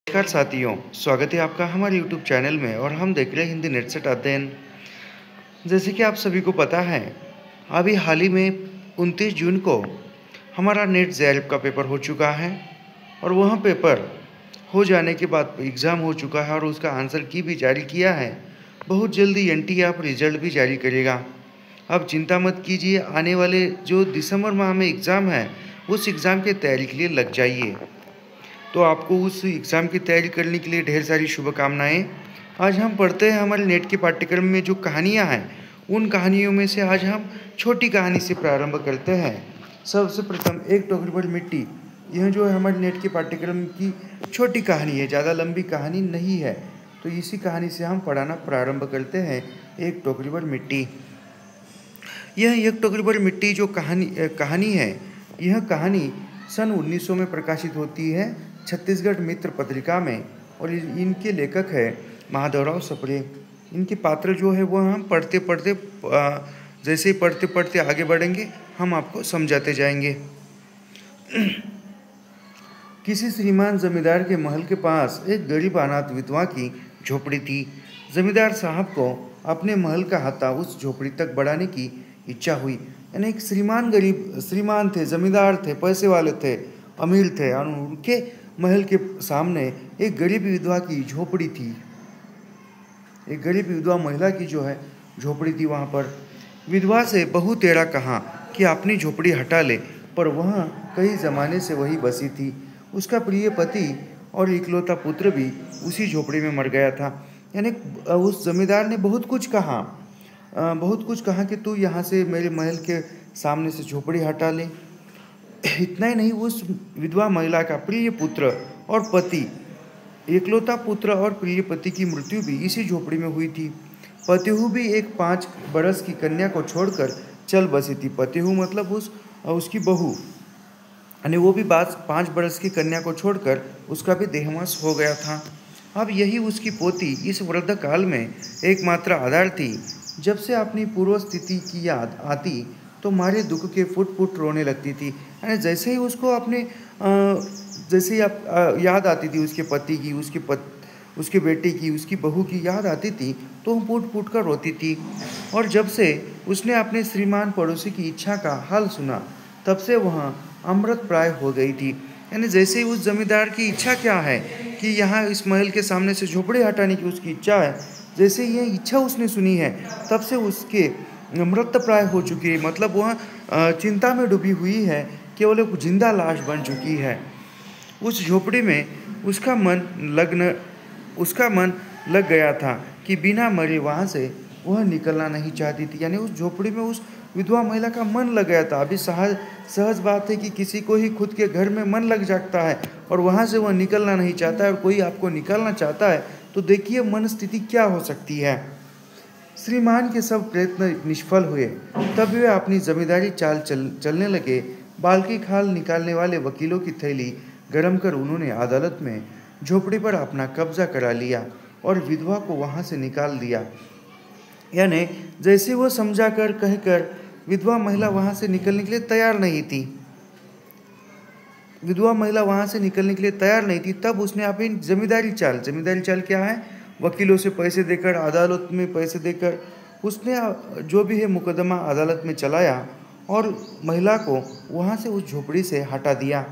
नमस्कार साथियों, स्वागत है आपका हमारे यूट्यूब चैनल में और हम देख रहे हैं हिंदी नेट सेट अध्ययन। जैसे कि आप सभी को पता है, अभी हाल ही में 29 जून को हमारा नेट जेआरएफ का पेपर हो चुका है और वह पेपर हो जाने के बाद एग्ज़ाम हो चुका है और उसका आंसर की भी जारी किया है। बहुत जल्दी एनटीआर रिजल्ट भी जारी करेगा। अब चिंता मत कीजिए, आने वाले जो दिसंबर माह में एग्ज़ाम है उस एग्ज़ाम की तैयारी के लिए लग जाइए। तो आपको उस एग्ज़ाम की तैयारी करने के लिए ढेर सारी शुभकामनाएं। आज हम पढ़ते हैं हमारे नेट के पाठ्यक्रम में जो कहानियां हैं, उन कहानियों में से आज हम छोटी कहानी से प्रारंभ करते हैं। सबसे प्रथम एक टोकरी भर मिट्टी। यह जो है हमारे नेट के पाठ्यक्रम की छोटी कहानी है, ज़्यादा लंबी कहानी नहीं है। तो इसी कहानी से हम पढ़ाना प्रारंभ करते हैं। एक टोकरी भर मिट्टी। यह एक टोकरी भर मिट्टी जो कहानी है, यह कहानी सन 1900 में प्रकाशित होती है छत्तीसगढ़ मित्र पत्रिका में और इनके लेखक है महादेवराव सप्रे। इनके पात्र जो है वो हम पढ़ते पढ़ते जैसे ही पढ़ते पढ़ते आगे बढ़ेंगे हम आपको समझाते जाएंगे। किसी श्रीमान जमींदार के महल के पास एक गरीब अनाथ विधवा की झोपड़ी थी। जमींदार साहब को अपने महल का हाथा उस झोपड़ी तक बढ़ाने की इच्छा हुई। यानी एक श्रीमान थे, जमींदार थे, पैसे वाले थे, अमीर थे और उनके महल के सामने एक गरीब विधवा की झोपड़ी थी। एक गरीब विधवा महिला की जो है झोपड़ी थी। वहाँ पर विधवा से बहु तेरा कहा कि अपनी झोपड़ी हटा ले, पर वह कई ज़माने से वही बसी थी। उसका प्रिय पति और इकलौता पुत्र भी उसी झोपड़ी में मर गया था। यानी उस जमींदार ने बहुत कुछ कहा कि तू यहाँ से मेरे महल के सामने से झोपड़ी हटा ले। इतना ही नहीं, उस विधवा महिला का प्रिय पुत्र और पति, इकलौता पुत्र और प्रिय पति की मृत्यु भी इसी झोपड़ी में हुई थी। पतिहु भी एक 5 बरस की कन्या को छोड़कर चल बसी थी। पतिहु मतलब उसकी बहू, यानी वो भी 5 बरस की कन्या को छोड़कर उसका भी देहांत हो गया था। अब यही उसकी पोती इस वृद्ध काल में एकमात्र आधार थी। जब से अपनी पूर्व स्थिति की याद आती तो मारे दुख के फुट फुट रोने लगती थी। यानी जैसे ही उसको अपने जैसे ही याद आती थी उसके पति की, उसके बेटे की, उसकी बहू की याद आती थी तो वो फूट फूट कर रोती थी। और जब से उसने अपने श्रीमान पड़ोसी की इच्छा का हाल सुना, तब से वह अमृत प्राय हो गई थी। यानी जैसे ही उस जमींदार की इच्छा क्या है कि यहाँ इस महल के सामने से झोपड़ी हटाने की उसकी इच्छा है, जैसे ही यह इच्छा उसने सुनी है तब से उसके मृत प्राय हो चुकी है। मतलब वह चिंता में डूबी हुई है, केवल एक जिंदा लाश बन चुकी है। उस झोपड़ी में उसका मन लग गया था कि बिना मरे वहाँ से वह निकलना नहीं चाहती थी। यानी उस झोपड़ी में उस विधवा महिला का मन लग गया था। अभी सहज बात है कि किसी को ही खुद के घर में मन लग जाता है और वहाँ से वह निकलना नहीं चाहता है और कोई आपको निकालना चाहता है, तो देखिए मन स्थिति क्या हो सकती है। श्रीमान के सब प्रयत्न निष्फल हुए। तब वे अपनी जमींदारी चाल चलने लगे। बाल की खाल निकालने वाले वकीलों की थैली गरम कर उन्होंने अदालत में झोपड़ी पर अपना कब्जा करा लिया और विधवा को वहां से निकाल दिया। यानी जैसे वो समझा कर कहकर विधवा महिला वहां से निकलने के लिए तैयार नहीं थी। तब उसने अपनी जमींदारी चाल क्या है, वकीलों से पैसे देकर, अदालत में पैसे देकर उसने जो भी है मुकदमा अदालत में चलाया और महिला को वहाँ से उस झोपड़ी से हटा दिया।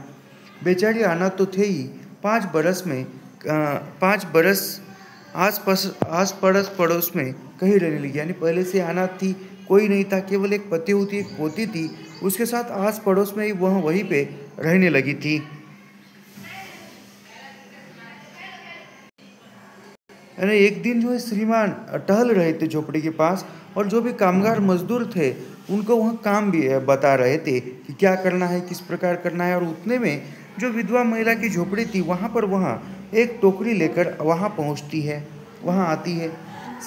बेचारी अनाथ तो थे ही, 5 बरस आस पड़ोस में कहीं रहने लगी। यानी पहले से अनाथ थी, कोई नहीं था, केवल एक पति होती, एक पोती थी, उसके साथ आस पड़ोस में ही वह वहीं पे रहने लगी थी। यानी एक दिन जो है श्रीमान टहल रहे थे झोपड़ी के पास और जो भी कामगार मजदूर थे उनको वह काम भी बता रहे थे कि क्या करना है, किस प्रकार करना है। और उतने में जो विधवा महिला की झोपड़ी थी वहाँ पर वह एक टोकरी लेकर वहाँ आती है।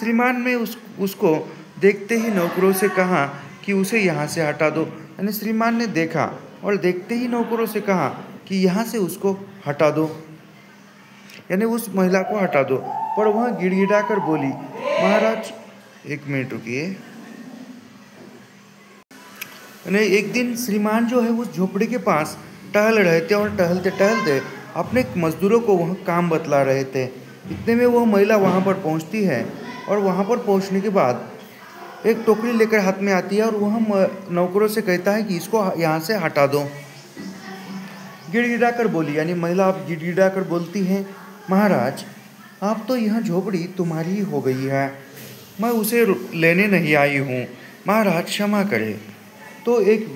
श्रीमान ने उसको देखते ही नौकरों से कहा कि उसे यहाँ से हटा दो। यानी श्रीमान ने देखा और देखते ही नौकरों से कहा कि यहाँ से उसको हटा दो, यानी उस महिला को हटा दो। पर वह गिड़गिड़ा कर बोली, महाराज 1 मिनट रुकिए। एक दिन श्रीमान जो है उस झोपड़ी के पास टहल रहे थे और टहलते टहलते अपने मजदूरों को वह काम बतला रहे थे। इतने में वह महिला वहाँ पर पहुँचती है और वहाँ पर पहुँचने के बाद एक टोकरी लेकर हाथ में आती है और वह नौकरों से कहता है कि इसको यहाँ से हटा दो। गिड़गिड़ा कर बोली, यानी महिला अब गिड़गिड़ा कर बोलती है, महाराज आप तो यह झोपड़ी तुम्हारी ही हो गई है, मैं उसे लेने नहीं आई हूँ, महाराज क्षमा करें। तो एक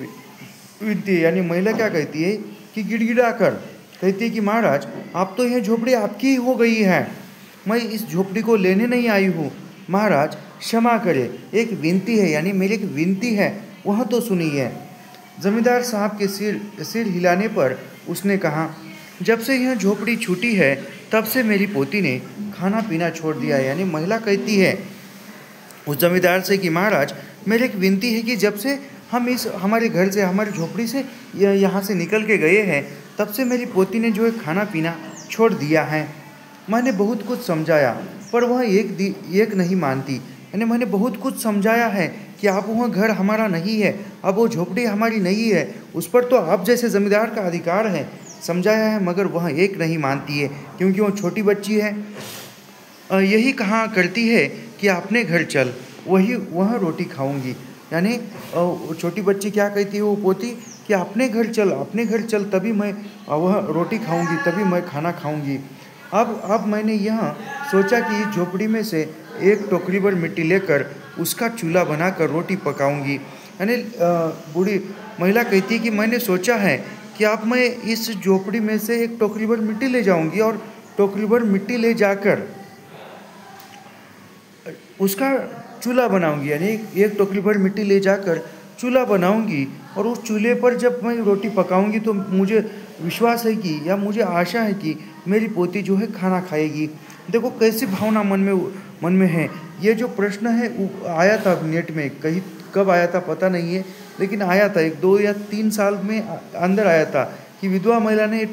विनती, यानी महिला क्या कहती है कि गिड़गिड़ा कर कहती है कि महाराज आप तो यह झोपड़ी आपकी ही हो गई है, मैं इस झोपड़ी को लेने नहीं आई हूँ, महाराज क्षमा करें। एक विनती है, यानी मेरी एक विनती है, वह तो सुनिए। जमींदार साहब के सिर हिलाने पर उसने कहा, जब से यह झोपड़ी छूटी है तब से मेरी पोती ने खाना पीना छोड़ दिया है। यानी महिला कहती है उस जमींदार से कि महाराज मेरी एक विनती है कि जब से हम हमारे घर से, हमारी झोपड़ी से यहाँ से निकल के गए हैं तब से मेरी पोती ने जो है खाना पीना छोड़ दिया है। मैंने बहुत कुछ समझाया पर वह एक नहीं मानती। यानी मैंने बहुत कुछ समझाया है कि आप वह घर हमारा नहीं है, अब वो झोपड़ी हमारी नहीं है, उस पर तो आप जैसे ज़मींदार का अधिकार है, समझाया है, मगर वह एक नहीं मानती है क्योंकि वो छोटी बच्ची है। यही कहा करती है कि अपने घर चल, वह रोटी खाऊंगी। यानी छोटी बच्ची क्या कहती है वो पोती कि अपने घर चल तभी मैं वह रोटी खाऊंगी, तभी मैं खाना खाऊंगी। अब मैंने यह सोचा कि इस झोपड़ी में से एक टोकरी भर मिट्टी लेकर उसका चूल्हा बनाकर रोटी पकाऊंगी। यानी बूढ़ी महिला कहती है कि मैंने सोचा है कि अब मैं इस झोपड़ी में से एक टोकरी भर मिट्टी ले जाऊंगी और टोकरी भर मिट्टी ले जाकर उसका चूल्हा बनाऊंगी। यानी एक टोकरी भर मिट्टी ले जाकर चूल्हा बनाऊंगी और उस चूल्हे पर जब मैं रोटी पकाऊंगी तो मुझे विश्वास है कि, या मुझे आशा है कि मेरी पोती जो है खाना खाएगी। देखो कैसी भावना मन में है। ये जो प्रश्न है आया था नेट में, कहीं कब आया था पता नहीं है, लेकिन आया था 1-2 या 3 साल में अंदर आया था कि विधवा महिला ने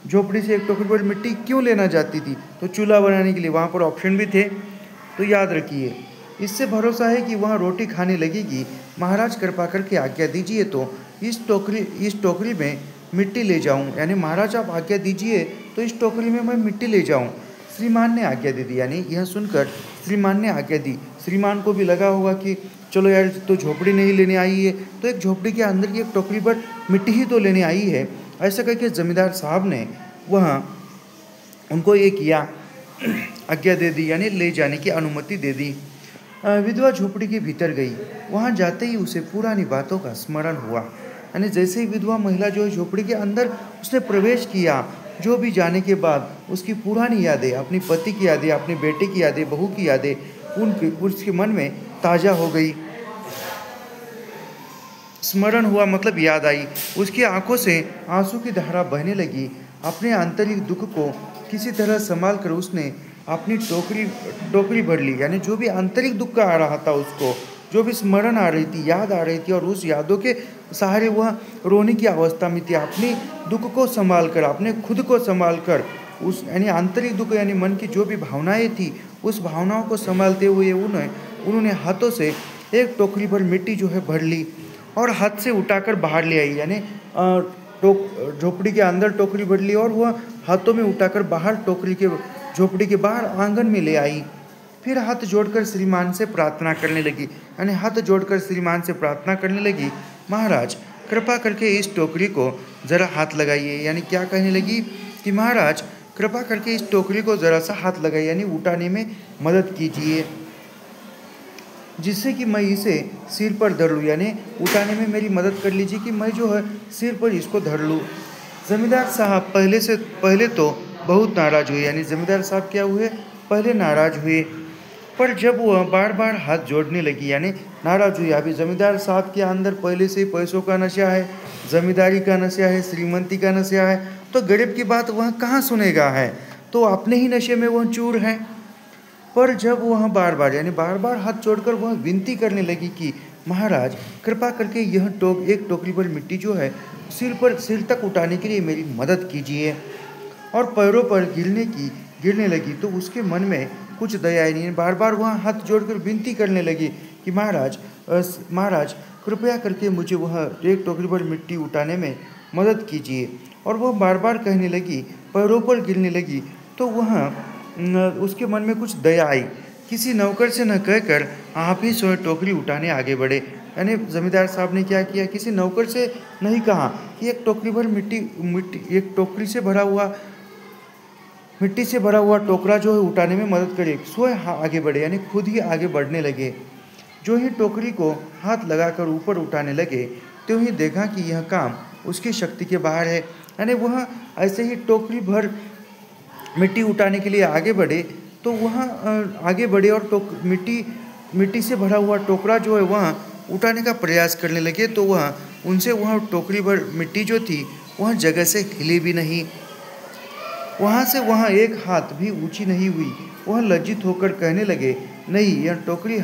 झोपड़ी से एक टोकरी भर मिट्टी क्यों लेना चाहती थी, तो चूल्हा बनाने के लिए। वहाँ पर ऑप्शन भी थे, तो याद रखिए। इससे भरोसा है कि वह रोटी खाने लगेगी। महाराज कृपा करके आज्ञा दीजिए तो इस टोकरी में मिट्टी ले जाऊं। यानी महाराज आप आज्ञा दीजिए तो इस टोकरी में मैं मिट्टी ले जाऊं। श्रीमान ने आज्ञा दे दी। यानी यह सुनकर श्रीमान ने आज्ञा दी। श्रीमान को भी लगा होगा कि चलो यार, तो झोपड़ी नहीं लेने आई है तो एक झोपड़ी के अंदर की एक टोकरी पर मिट्टी ही तो लेने आई है। ऐसा करके जमींदार साहब ने वह उनको ये किया, आज्ञा दे दी, यानी ले जाने की अनुमति दे दी। विधवा झोपड़ी के भीतर गई। वहाँ जाते ही उसे पुरानी बातों का स्मरण हुआ। यानी जैसे ही विधवा महिला जो है झोपड़ी के अंदर उसने प्रवेश किया, जो भी जाने के बाद उसकी पुरानी यादें, अपनी पति की यादें, अपने बेटे की यादें, बहू की यादें उसके मन में ताज़ा हो गई। स्मरण हुआ मतलब याद आई। उसकी आंखों से आंसू की धारा बहने लगी। अपने आंतरिक दुख को किसी तरह संभाल कर उसने अपनी टोकरी भर ली। यानी जो भी आंतरिक दुख का आ रहा था उसको, जो भी स्मरण आ रही थी, याद आ रही थी, और उस यादों के सहारे वह रोने की अवस्था में थी। अपनी दुख को संभाल कर, अपने खुद को संभाल कर, उस यानी आंतरिक दुख यानी मन की जो भी भावनाएं थी उस भावनाओं को संभालते हुए उन्होंने हाथों से एक टोकरी भर मिट्टी जो है भर ली और हाथ से उठाकर बाहर ले आई। यानी झोपड़ी के अंदर टोकरी भर ली और वह हाथों में उठाकर बाहर झोपड़ी के बाहर आंगन में ले आई। फिर हाथ जोड़कर श्रीमान से प्रार्थना करने लगी। यानी हाथ जोड़कर श्रीमान से प्रार्थना करने लगी, महाराज कृपा करके इस टोकरी को ज़रा हाथ लगाइए। यानी क्या कहने लगी कि महाराज कृपा करके इस टोकरी को ज़रा सा हाथ लगाइए, यानी उठाने में मदद कीजिए, जिससे कि मैं इसे सिर पर धर लूँ। यानी उठाने में मेरी मदद कर लीजिए कि मैं जो है सिर पर इसको धर लूँ। जमींदार साहब पहले तो बहुत नाराज़ हुए। यानी जमींदार साहब क्या हुए, पहले नाराज़ हुए, पर जब वह बार बार हाथ जोड़ने लगी यानी नाराज़ हुई। अभी जमींदार साहब के अंदर पहले से पैसों का नशा है, जमींदारी का नशा है, श्रीमंती का नशा है, तो गरीब की बात वह कहाँ सुनेगा है, तो अपने ही नशे में वह चूर है। पर जब वह बार बार हाथ जोड़कर वह विनती करने लगी कि महाराज कृपा करके एक टोकरी पर मिट्टी जो है सिर तक उठाने के लिए मेरी मदद कीजिए, और पैरों पर गिरने लगी, तो उसके मन में कुछ दया ही नहीं। बार बार वह हाथ जोड़कर विनती करने लगी कि महाराज कृपया करके मुझे वह एक टोकरी पर मिट्टी उठाने में मदद कीजिए। और वह बार बार कहने लगी, पैरों पर गिरने लगी। तो उसके मन में कुछ दया आई। किसी नौकर से न कहकर आप ही स्वयं टोकरी उठाने आगे बढ़े। यानी जमींदार साहब ने क्या किया, किसी नौकर से नहीं कहा कि एक टोकरी भर एक टोकरी से भरा हुआ मिट्टी से भरा हुआ टोकरा जो है उठाने में मदद करे। स्वयं आगे बढ़े, यानी खुद ही आगे बढ़ने लगे। जो ही टोकरी को हाथ लगाकर ऊपर उठाने लगे, त्यों ही देखा कि यह काम उसकी शक्ति के बाहर है। यानी वह ऐसे ही टोकरी भर मिट्टी उठाने के लिए आगे बढ़े, तो वह आगे बढ़े और मिट्टी से भरा हुआ टोकरा जो है वह उठाने का प्रयास करने लगे। तो वह टोकरी भर मिट्टी जो थी वह जगह से हिली भी नहीं, वहाँ से वहाँ एक हाथ भी ऊंची नहीं हुई। वह लज्जित होकर कहने लगे, नहीं, यह टोकरी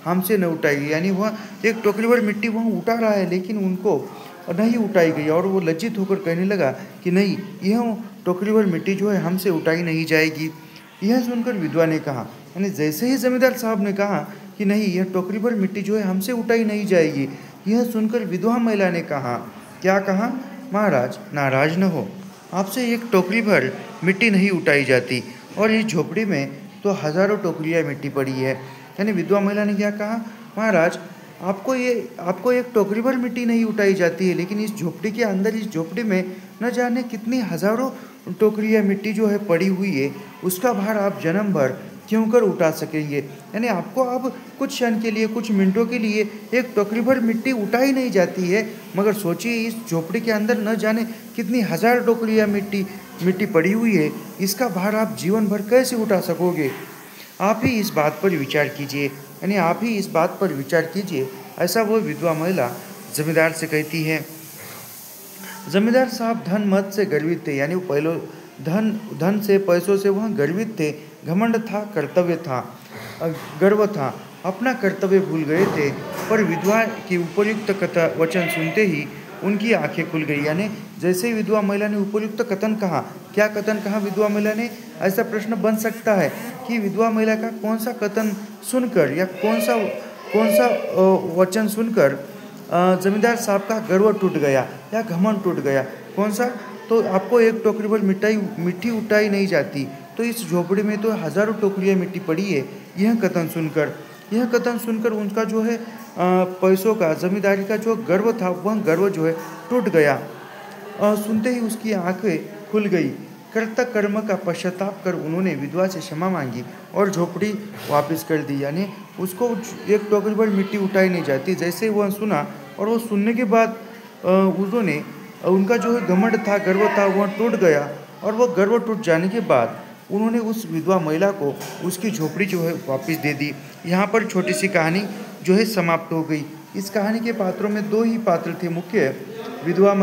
हमसे न उठाई। यानी वह एक टोकरी भर मिट्टी वह उठा रहा है, लेकिन उनको नहीं उठाई गई। और वो लज्जित होकर कहने लगा कि नहीं, यह टोकरी भर मिट्टी जो है हमसे उठाई नहीं जाएगी। यह सुनकर विधवा ने कहा, यानी जैसे ही जमींदार साहब ने कहा कि नहीं, यह टोकरी भर मिट्टी जो है हमसे उठाई नहीं जाएगी, यह सुनकर विधवा महिला ने कहा, क्या कहा, महाराज नाराज न हो, आपसे एक टोकरी भर मिट्टी नहीं उठाई जाती, और इस झोपड़ी में तो हजारों टोकरियाँ मिट्टी पड़ी है। यानी विधवा महिला ने क्या कहा, महाराज आपको एक टोकरी भर मिट्टी नहीं उठाई जाती है, लेकिन इस झोपड़ी के अंदर, इस झोपड़ी में न जाने कितनी हजारों टोकरियाँ मिट्टी जो है पड़ी हुई है, उसका भार आप जन्म भर क्यों कर उठा सकेंगे। यानी आपको अब कुछ क्षण के लिए, कुछ मिनटों के लिए एक टोकरी भर मिट्टी उठाई नहीं जाती है, मगर सोचिए इस झोपड़ी के अंदर न जाने कितनी हजार टोकरियाँ मिट्टी पड़ी हुई है, इसका भार आप जीवन भर कैसे उठा सकोगे। आप ही इस बात पर विचार कीजिए, यानी आप ही इस बात पर विचार कीजिए, ऐसा वो विधवा महिला जमींदार से कहती है। जमींदार साहब धन मत से गर्वित थे, यानी वो पहले धन से, पैसों से वह गर्वित थे। घमंड था, कर्तव्य था, गर्व था, अपना कर्तव्य भूल गए थे। पर विधवा की उपयुक्त वचन सुनते ही उनकी आंखें खुल गई। यानी जैसे ही विधवा महिला ने उपयुक्त कथन कहा, क्या कथन कहा विधवा महिला ने, ऐसा प्रश्न बन सकता है कि विधवा महिला का कौन सा कथन सुनकर या कौन सा वचन सुनकर जमींदार साहब का गर्व टूट गया या घमंड टूट गया। कौन सा, तो आपको एक टोकरी भर मिट्टी उठाई नहीं जाती, तो इस झोपड़ी में तो हजारों टोकरियाँ मिट्टी पड़ी है। यह कथन सुनकर उनका जो है पैसों का, जमींदारी का जो गर्व था, वह गर्व जो है टूट गया। सुनते ही उसकी आंखें खुल गई। कर्ता कर्म का पश्चाताप कर उन्होंने विधवा से क्षमा मांगी और झोपड़ी वापस कर दी। यानी उसको एक टोकरी भर मिट्टी उठाई नहीं जाती। जैसे वह सुना, और वो सुनने के बाद उनका जो है घमंड था, गर्व था, वह टूट गया। और वह गर्व टूट जाने के बाद उन्होंने उस विधवा महिला को उसकी झोपड़ी जो है वापस दे दी। यहाँ पर छोटी सी कहानी जो है समाप्त हो गई। इस कहानी के पात्रों में दो ही पात्र थे मुख्य, विधवा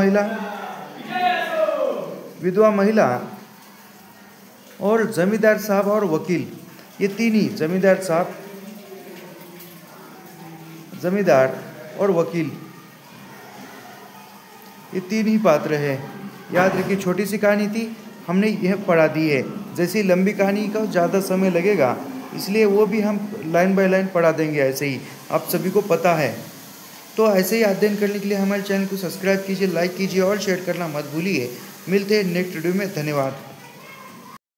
महिला और जमींदार साहब और वकील। ये तीन ही, जमींदार और वकील, ये तीन ही पात्र है। याद रखिए, छोटी सी कहानी थी, हमने यह पढ़ा दी है। जैसे लंबी कहानी का ज़्यादा समय लगेगा, इसलिए वो भी हम लाइन बाय लाइन पढ़ा देंगे, ऐसे ही आप सभी को पता है। तो ऐसे ही अध्ययन करने के लिए हमारे चैनल को सब्सक्राइब कीजिए, लाइक कीजिए और शेयर करना मत भूलिए। मिलते हैं नेक्स्ट वीडियो में। धन्यवाद।